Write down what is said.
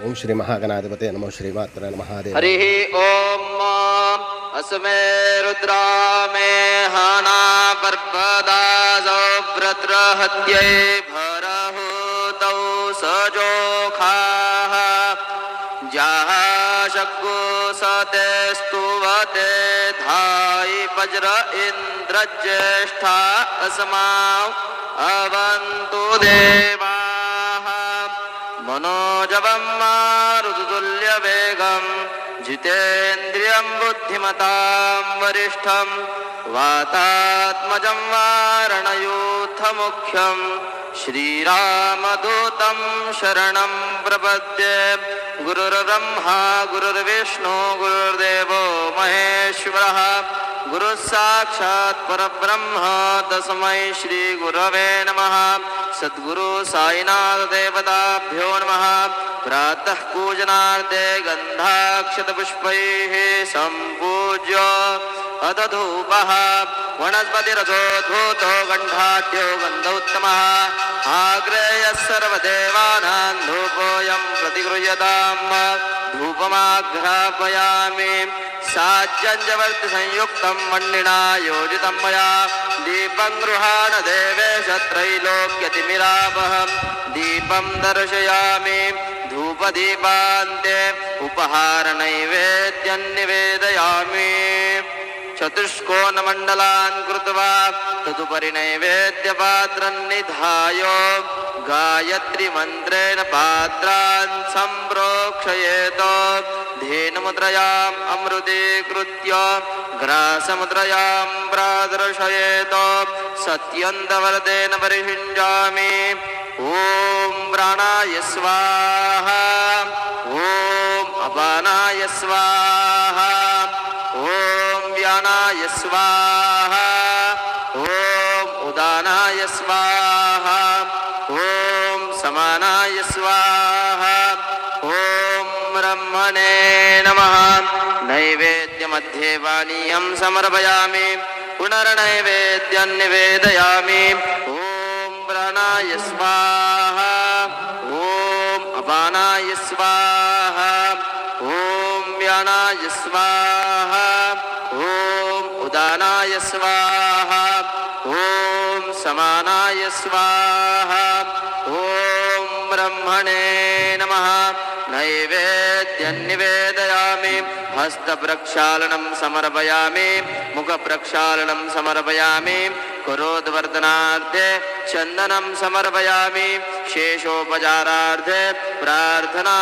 ओम श्री महागणाधिपते नमो श्रीमात्रे नमः। हरिः ओम अस्मे रुद्रा मे हाना पर्पदा सौव्रत्र हत्यै भरहुतौ सजोखाः जाः शक्को सते स्तुवते धायि वज्र इन्द्रज्येष्ठा अस्माउ अवन्तु देवाः मनोजवं मारुततुल्यवेगं जितेन्द्रियं बुद्धिमतां वरिष्ठं वातात्मजं वारणयूथमुख्यं श्रीरामदूतं शरणं प्रपद्ये। गुरुर्ब्रह्मा गुरुर्विष्णु गुरुर्देवो महेश्वरः गुरुः साक्षात् परब्रह्म तस्मै श्री गुरवे नमः। सद्गुरु साईनाथ देवताभ्यो नमः। प्रातः पूजनार्थे गन्धाक्षतपुष्पैः सम्पूज्य अथ धूपः वनस्पतिरथोद्भूतो गन्धाढ्यो गन्धोत्तमः आग्रेयः सर्वदेवानां धूपोऽयं प्रतिगृह्यताम्। धूपमाघ्रापयामि साज्यञ्जवर्तिसंयुक्तं मण्डिना योजितं मया दीपं गृहाण देवेश त्रैलोक्यतिमिरापहं दीपं दर्शयामि धूपदीपान्ते उपहारनैवेद्यं निवेदयामि। चतुष्कोणमण्डलान् कृत्वा तदुपरि नैवेद्यपात्रं निधाय गायत्रीमन्त्रेण पात्रान् सम्प्रोक्षयेत। धेनुमुद्रयाम् अमृतीकृत्य ग्रासमुद्रयां प्रादर्शयेत। सत्यन्तवरदेन परिषिञ्जामि। ॐ प्राणाय स्वाहा ॐ अपानाय स्वाहा ॐ व्यानाय स्वाहा ॐ उदानाय स्वाहा ॐ समानाय स्वाहा ॐ ब्रह्मणे नमः। नैवेद्यमध्ये पानीयं समर्पयामि पुनर्नैवेद्यं निवेदयामि। ॐ प्राणाय स्वाहा ॐ अपानाय स्वाहा ॐ व्यानाय स्वाहा ॐ उदानाय स्वाहा ॐ समानाय स्वाहा ॐ ब्रह्मणे नमः। नैवेद्यं निवेदयामि। हस्तप्रक्षालनं समर्पयामि मुखप्रक्षालनं समर्पयामि करोद्वर्धनार्थे चन्दनं समर्पयामि शेषोपचारार्थे प्रार्थना